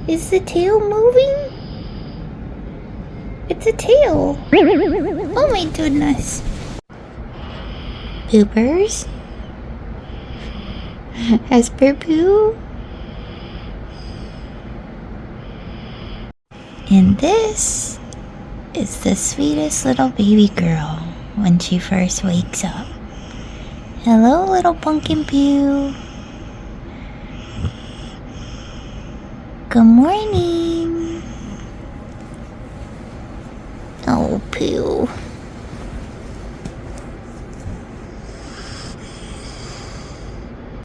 Is the tail moving? It's a tail. Oh my goodness. Poopers? Hesper poo? And this is the sweetest little baby girl when she first wakes up. Hello, little pumpkin poo. Good morning. Oh, poo.